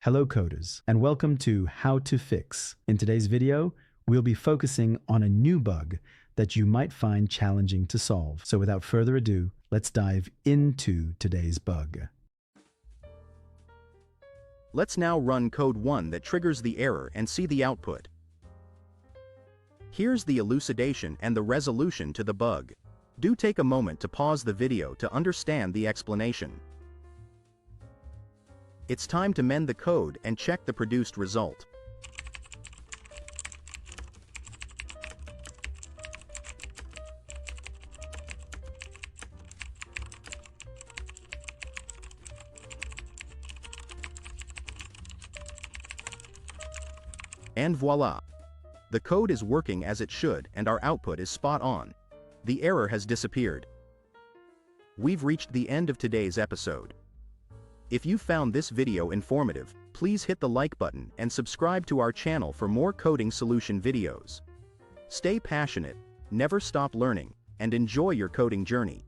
Hello coders, and welcome to How to Fix. In today's video, we'll be focusing on a new bug that you might find challenging to solve. So without further ado, let's dive into today's bug. Let's now run code 1 that triggers the error and see the output. Here's the elucidation and the resolution to the bug. Do take a moment to pause the video to understand the explanation. It's time to mend the code and check the produced result. And voila! The code is working as it should and our output is spot on. The error has disappeared. We've reached the end of today's episode. If you found this video informative, please hit the like button and subscribe to our channel for more coding solution videos. Stay passionate, never stop learning, and enjoy your coding journey.